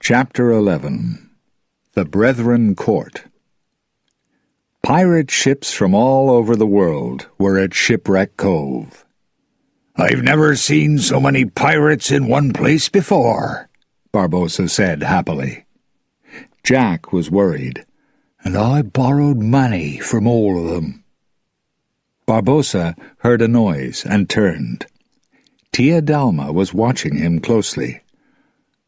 Chapter 11. The Brethren Court. Pirate ships from all over the world were at Shipwreck Cove. "I've never seen so many pirates in one place before," Barbossa said happily. Jack was worried. "And I borrowed money from all of them." Barbossa heard a noise and turned. Tia Dalma was watching him closely.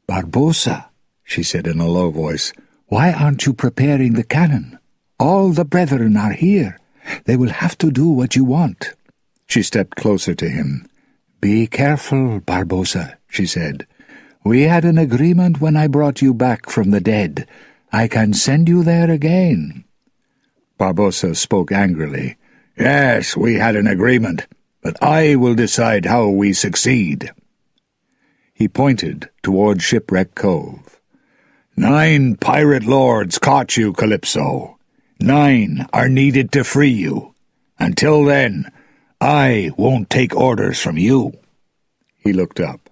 "Barbossa," she said in a low voice, "why aren't you preparing the cannon? All the brethren are here. They will have to do what you want." She stepped closer to him. "Be careful, Barbossa," she said. "We had an agreement when I brought you back from the dead. I can send you there again." Barbossa spoke angrily. "Yes, we had an agreement, but I will decide how we succeed." He pointed toward Shipwreck Cove. 9 pirate lords caught you, Calypso. 9 are needed to free you. Until then, I won't take orders from you." He looked up.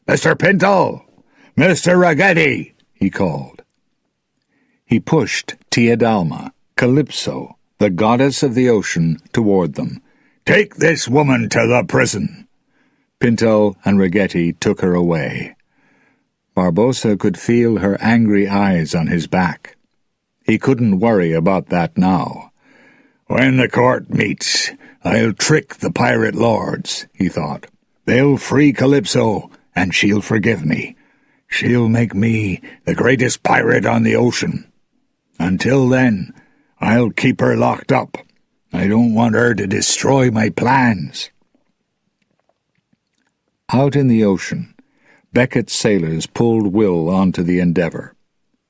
"Mr. Pinto! Mr. Ragetti!" he called. He pushed Tia Dalma, Calypso, the goddess of the ocean, toward them. "Take this woman to the prison." Pinto and Ragetti took her away. Barbossa could feel her angry eyes on his back. He couldn't worry about that now. "When the court meets, I'll trick the pirate lords," he thought. "They'll free Calypso, and she'll forgive me. She'll make me the greatest pirate on the ocean. Until then, I'll keep her locked up. I don't want her to destroy my plans." Out in the ocean, Beckett's sailors pulled Will onto the Endeavour.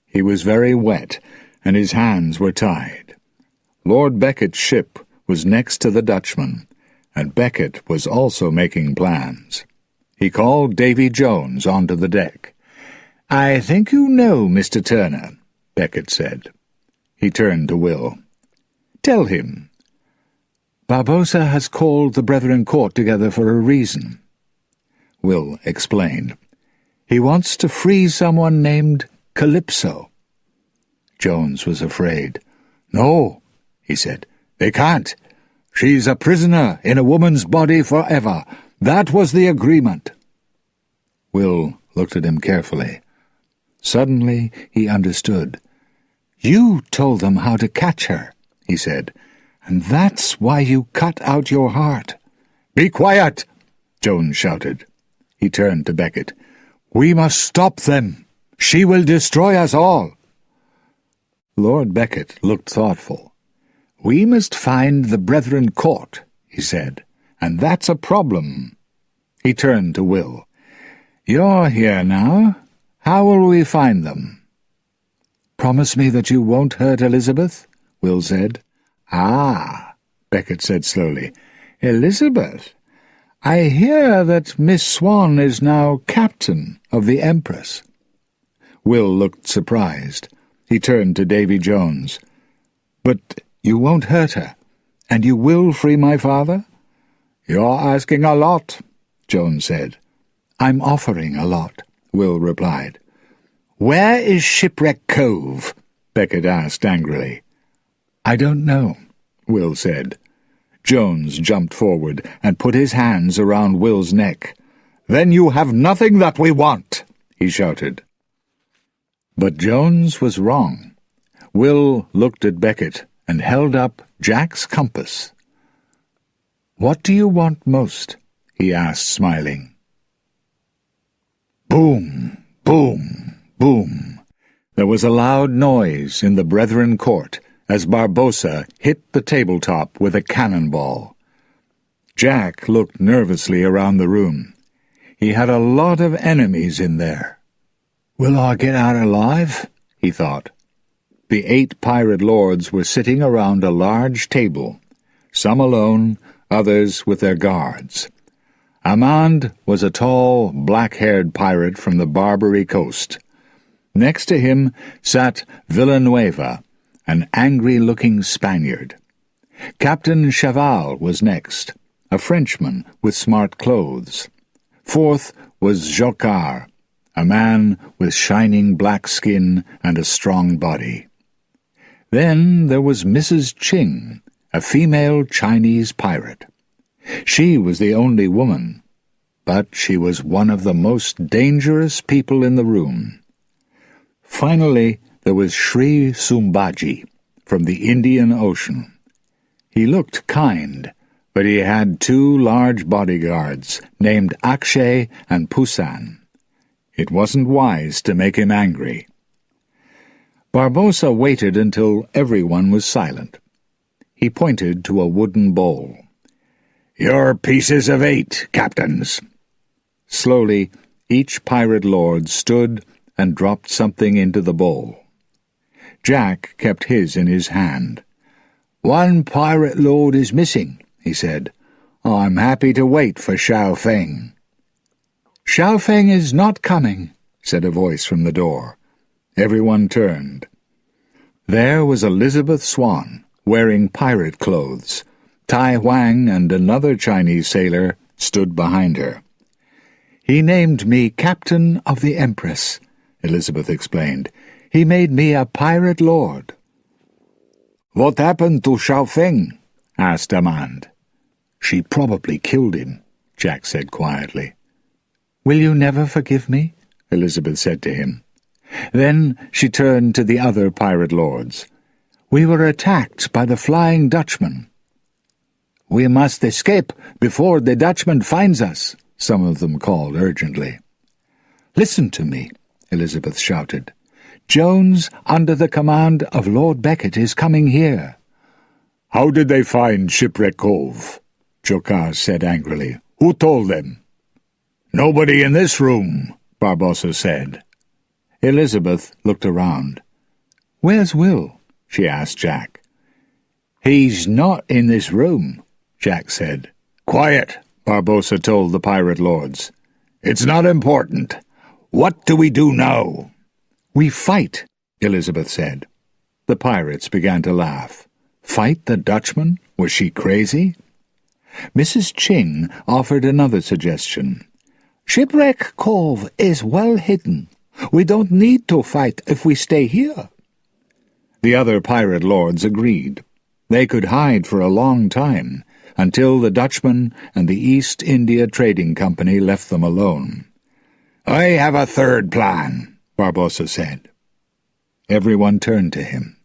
He was very wet, and his hands were tied. Lord Beckett's ship was next to the Dutchman, and Beckett was also making plans. He called Davy Jones onto the deck. "I think you know Mr. Turner," Beckett said. He turned to Will. "Tell him. Barbossa has called the Brethren Court together for a reason." Will explained. "He wants to free someone named Calypso." Jones was afraid. "No," he said. "They can't. She's a prisoner in a woman's body forever. That was the agreement." Will looked at him carefully. Suddenly he understood. "You told them how to catch her," he said, "and that's why you cut out your heart." "Be quiet!" Jones shouted. He turned to Beckett. "We must stop them. She will destroy us all." Lord Beckett looked thoughtful. "We must find the Brethren Court," he said, "and that's a problem." He turned to Will. "You're here now. How will we find them?" "Promise me that you won't hurt Elizabeth," Will said. "Ah," Beckett said slowly. "Elizabeth? I hear that Miss Swan is now captain of the Empress." Will looked surprised. He turned to Davy Jones. "But you won't hurt her, and you will free my father?" "You're asking a lot," Jones said. "I'm offering a lot," Will replied. "Where is Shipwreck Cove?" Beckett asked angrily. "I don't know," Will said. Jones jumped forward and put his hands around Will's neck. "Then you have nothing that we want," he shouted. But Jones was wrong. Will looked at Beckett and held up Jack's compass. "What do you want most?" he asked, smiling. Boom, boom, boom. There was a loud noise in the Brethren Court as Barbossa hit the tabletop with a cannonball. Jack looked nervously around the room. He had a lot of enemies in there. "Will I get out alive?" he thought. The 8 pirate lords were sitting around a large table, some alone, others with their guards. Amand was a tall, black-haired pirate from the Barbary coast. Next to him sat Villanueva, an angry-looking Spaniard. Captain Chaval was next, a Frenchman with smart clothes. Fourth was Jocard, a man with shining black skin and a strong body. Then there was Mrs. Ching, a female Chinese pirate. She was the only woman, but she was one of the most dangerous people in the room. Finally, there was Sri Sumbaji from the Indian Ocean. He looked kind, but he had 2 large bodyguards named Akshay and Pusan. It wasn't wise to make him angry. Barbossa waited until everyone was silent. He pointed to a wooden bowl. "Your pieces of 8, captains." Slowly, each pirate lord stood and dropped something into the bowl. Jack kept his in his hand. "1 pirate lord is missing," he said. "I'm happy to wait for Xiao Feng." "Xiao Feng is not coming," said a voice from the door. Everyone turned. There was Elizabeth Swan, wearing pirate clothes. Tai Huang and another Chinese sailor stood behind her. "He named me Captain of the Empress," Elizabeth explained. "He made me a pirate lord." "What happened to Xiao Feng?" asked Amand. "She probably killed him," Jack said quietly. "Will you never forgive me?" Elizabeth said to him. Then she turned to the other pirate lords. "We were attacked by the Flying Dutchman." "We must escape before the Dutchman finds us," some of them called urgently. "Listen to me," Elizabeth shouted. "Jones, under the command of Lord Becket, is coming here." "How did they find Shipwreck Cove?" Jocaz said angrily. "Who told them?" "Nobody in this room," Barbossa said. Elizabeth looked around. "Where's Will?" she asked Jack. "He's not in this room," Jack said. "Quiet," Barbossa told the pirate lords. "It's not important. What do we do now?" "We fight," Elizabeth said. The pirates began to laugh. Fight the Dutchman? Was she crazy? Mrs. Ching offered another suggestion. "Shipwreck Cove is well hidden. We don't need to fight if we stay here." The other pirate lords agreed. They could hide for a long time, until the Dutchman and the East India Trading Company left them alone. "I have a third plan," Barbossa said. Everyone turned to him.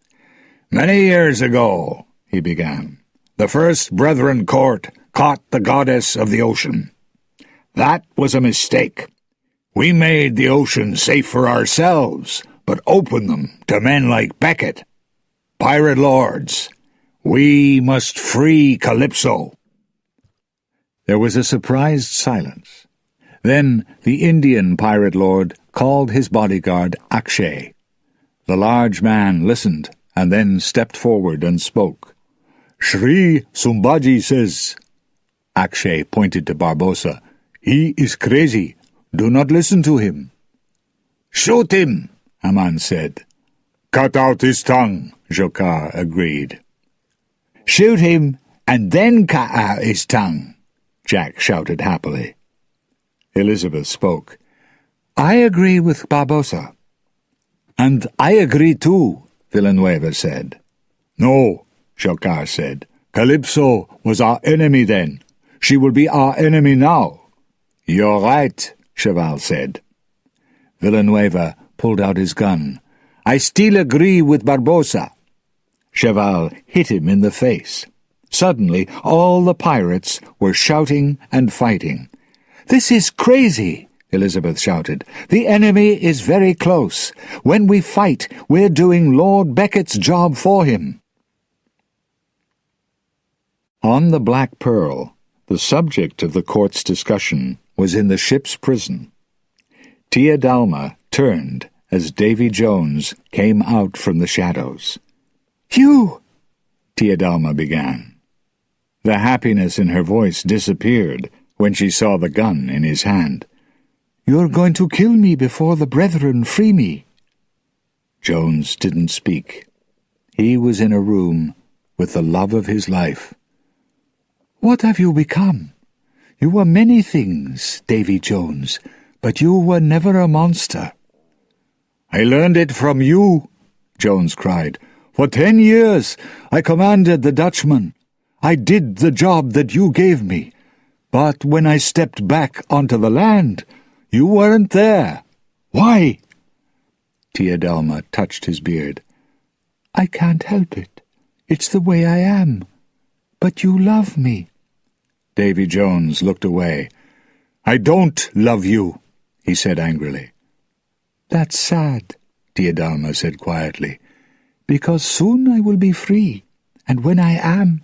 "Many years ago," he began, "the First Brethren Court caught the goddess of the ocean. That was a mistake. We made the ocean safe for ourselves, but opened them to men like Becket. Pirate lords, we must free Calypso." There was a surprised silence. Then the Indian pirate lord called his bodyguard Akshay. The large man listened and then stepped forward and spoke. "Sri Sumbaji says—" Akshay pointed to Barbossa. "He is crazy. Do not listen to him." "Shoot him," Amand said. "Cut out his tongue," Jocaz agreed. "Shoot him and then cut out his tongue," Jack shouted happily. Elizabeth spoke. "I agree with Barbossa." "And I agree too," Villanueva said. "No," Jocaz said. "Calypso was our enemy then. She will be our enemy now." "You're right," Cheval said. Villanueva pulled out his gun. "I still agree with Barbossa." Cheval hit him in the face. Suddenly, all the pirates were shouting and fighting. "This is crazy," Elizabeth shouted. "The enemy is very close. When we fight, we're doing Lord Becket's job for him." On the Black Pearl, the subject of the court's discussion was in the ship's prison. Tia Dalma turned as Davy Jones came out from the shadows. "Hugh!" Tia Dalma began. The happiness in her voice disappeared when she saw the gun in his hand. "You're going to kill me before the brethren free me." Jones didn't speak. He was in a room with the love of his life. "What have you become? You were many things, Davy Jones, but you were never a monster." "I learned it from you," Jones cried. "For 10 years I commanded the Dutchman. I did the job that you gave me. But when I stepped back onto the land, you weren't there. Why?" Tia Dalma touched his beard. "I can't help it. It's the way I am. But you love me." Davy Jones looked away. "I don't love you," he said angrily. "That's sad," Tia Dalma said quietly, "because soon I will be free, and when I am,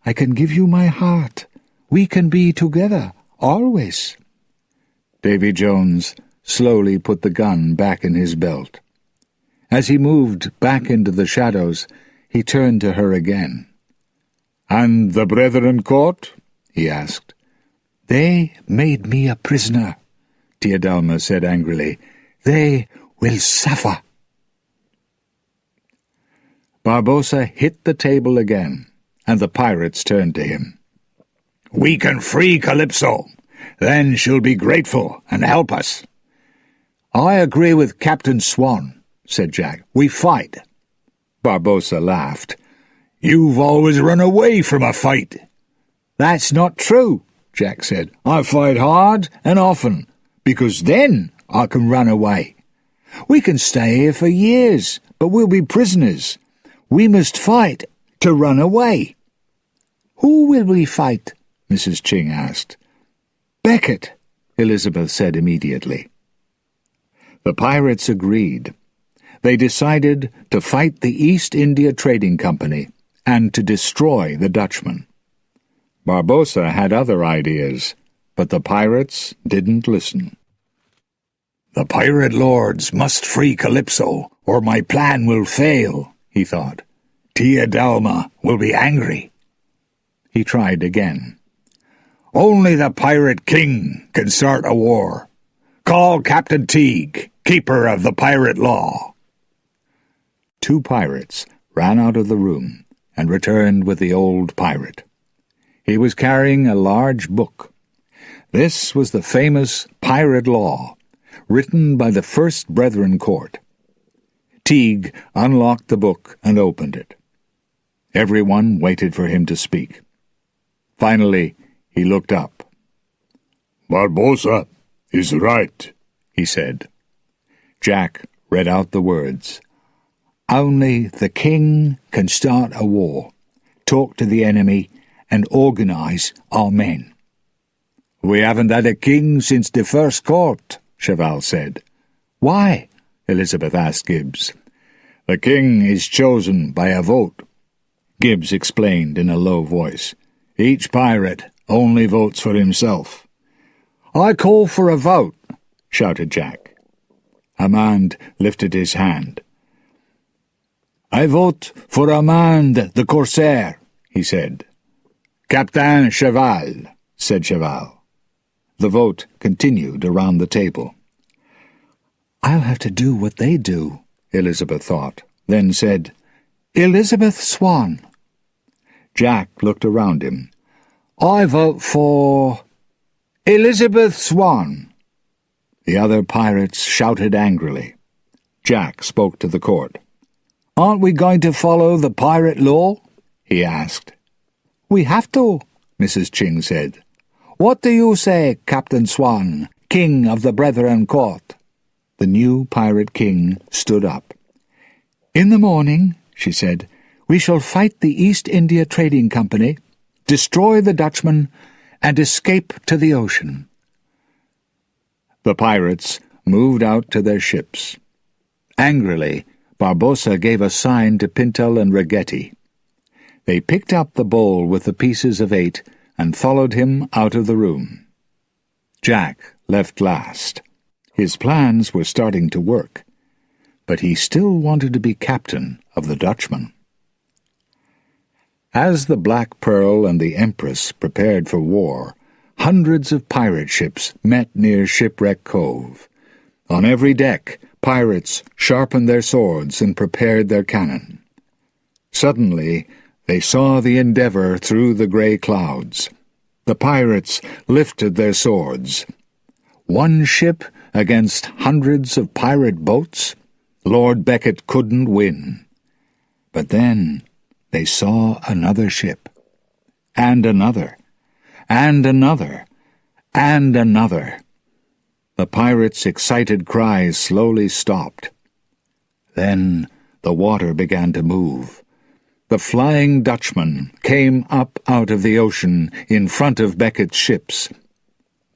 I can give you my heart. We can be together, always." Davy Jones slowly put the gun back in his belt. As he moved back into the shadows, he turned to her again. "And the Brethren Court?" he asked. "They made me a prisoner," Tia Dalma said angrily. "They will suffer." Barbossa hit the table again, and the pirates turned to him. "We can free Calypso. Then she'll be grateful and help us." "I agree with Captain Swan," said Jack. "We fight." Barbossa laughed. "You've always run away from a fight." "That's not true," Jack said. "I fight hard and often, because then I can run away. We can stay here for years, but we'll be prisoners. We must fight to run away." "Who will we fight?" Mrs. Ching asked. "Becket," Elizabeth said immediately. The pirates agreed. They decided to fight the East India Trading Company and to destroy the Dutchman. Barbossa had other ideas, but the pirates didn't listen. "The pirate lords must free Calypso, or my plan will fail," he thought. "Tia Dalma will be angry." He tried again. "Only the Pirate King can start a war. Call Captain Teague, keeper of the pirate law." 2 pirates ran out of the room and returned with the old pirate. He was carrying a large book. This was the famous Pirate Law, written by the First Brethren Court. Teague unlocked the book and opened it. Everyone waited for him to speak. Finally, he looked up. "Barbossa is right," he said. Jack read out the words. "Only the king can start a war, talk to the enemy, and organize our men." "We haven't had a king since the First Court," Cheval said. "Why?" Elizabeth asked Gibbs. "The king is chosen by a vote," Gibbs explained in a low voice. "Each pirate only votes for himself." "I call for a vote," shouted Jack. Amand lifted his hand. "I vote for Amand the Corsair," he said. "Captain Cheval," said Cheval. The vote continued around the table. "I'll have to do what they do," Elizabeth thought, then said, "Elizabeth Swan." Jack looked around him. "I vote for Elizabeth Swan." The other pirates shouted angrily. Jack spoke to the court. "Aren't we going to follow the pirate law?" he asked. "We have to," Mrs. Ching said. "What do you say, Captain Swan, King of the Brethren Court?" The new pirate king stood up. "In the morning," she said, "we shall fight the East India Trading Company, destroy the Dutchman, and escape to the ocean." The pirates moved out to their ships. Angrily, Barbossa gave a sign to Pintel and Ragetti. They picked up the bowl with the pieces of 8 and followed him out of the room. Jack left last. His plans were starting to work, but he still wanted to be captain of the Dutchman. As the Black Pearl and the Empress prepared for war, hundreds of pirate ships met near Shipwreck Cove. On every deck, pirates sharpened their swords and prepared their cannon. Suddenly, they saw the Endeavour through the grey clouds. The pirates lifted their swords. One ship against hundreds of pirate boats, Lord Becket couldn't win. But then they saw another ship, and another, and another, and another. The pirates' excited cries slowly stopped. Then the water began to move. The Flying Dutchman came up out of the ocean in front of Becket's ships.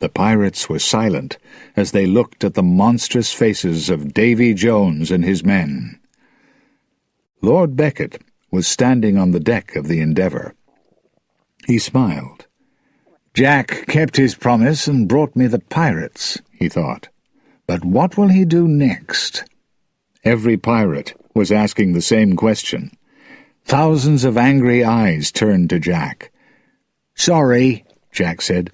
The pirates were silent as they looked at the monstrous faces of Davy Jones and his men. Lord Becket was standing on the deck of the Endeavour. He smiled. "Jack kept his promise and brought me the pirates," he thought. "But what will he do next?" Every pirate was asking the same question. Thousands of angry eyes turned to Jack. "Sorry," Jack said.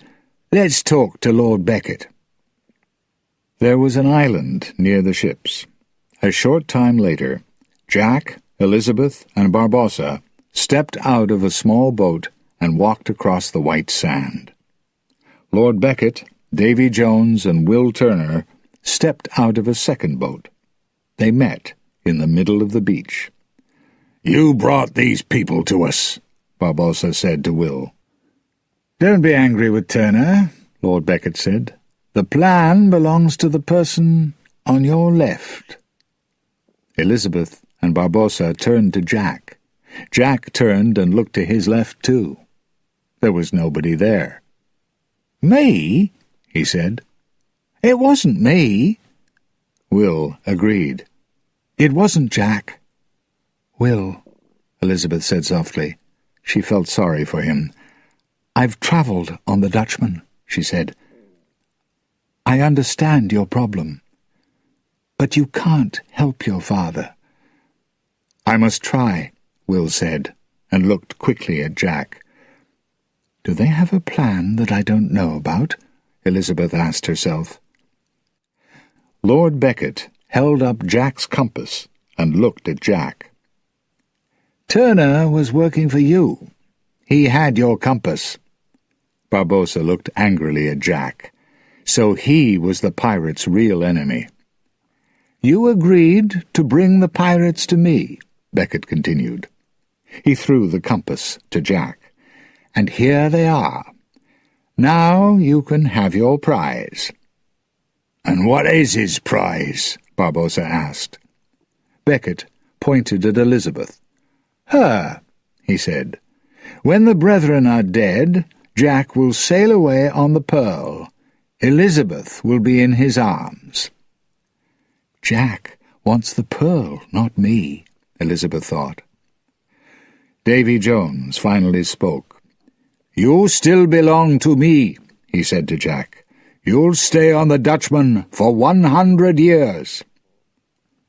"Let's talk to Lord Becket." There was an island near the ships. A short time later, Jack, Elizabeth, and Barbossa stepped out of a small boat and walked across the white sand. Lord Becket, Davy Jones, and Will Turner stepped out of a second boat. They met in the middle of the beach. "You brought these people to us," Barbossa said to Will. "Don't be angry with Turner," Lord Becket said. "The plan belongs to the person on your left." Elizabeth and Barbossa turned to Jack. Jack turned and looked to his left too. There was nobody there. "Me?" he said. "It wasn't me." Will agreed. "It wasn't Jack." "Will," Elizabeth said softly. She felt sorry for him. "I've travelled on the Dutchman," she said. "I understand your problem. But you can't help your father." "I must try," Will said, and looked quickly at Jack. "Do they have a plan that I don't know about?" Elizabeth asked herself. Lord Becket held up Jack's compass and looked at Jack. "Turner was working for you. He had your compass." Barbossa looked angrily at Jack. So he was the pirates' real enemy. "You agreed to bring the pirates to me," Becket continued. He threw the compass to Jack. "And here they are. Now you can have your prize." "And what is his prize?" Barbossa asked. Becket pointed at Elizabeth. "Her," he said. "When the brethren are dead, Jack will sail away on the Pearl. Elizabeth will be in his arms." "Jack wants the Pearl, not me," Elizabeth thought. Davy Jones finally spoke. "You still belong to me," he said to Jack. "You'll stay on the Dutchman for 100 years."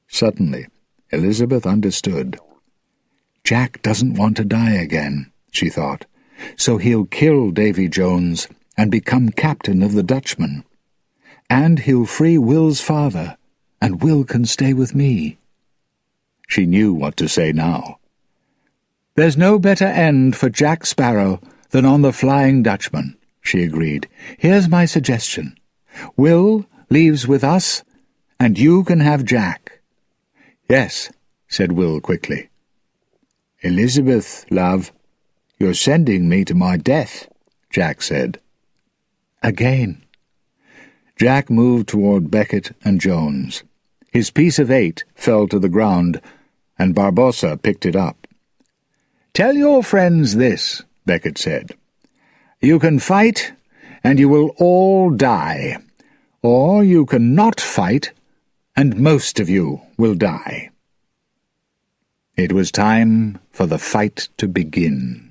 Suddenly, Elizabeth understood. Jack doesn't want to die again, she thought, so he'll kill Davy Jones and become captain of the Dutchman. And he'll free Will's father, and Will can stay with me. She knew what to say now. "There's no better end for Jack Sparrow than on the Flying Dutchman," she agreed. "Here's my suggestion. Will leaves with us, and you can have Jack." "Yes," said Will quickly. "Elizabeth, love, you're sending me to my death," Jack said. "Again." Jack moved toward Becket and Jones. His piece of 8 fell to the ground, and Barbossa picked it up. "Tell your friends this," Becket said. "You can fight, and you will all die. Or you can not fight, and most of you will die." It was time for the fight to begin.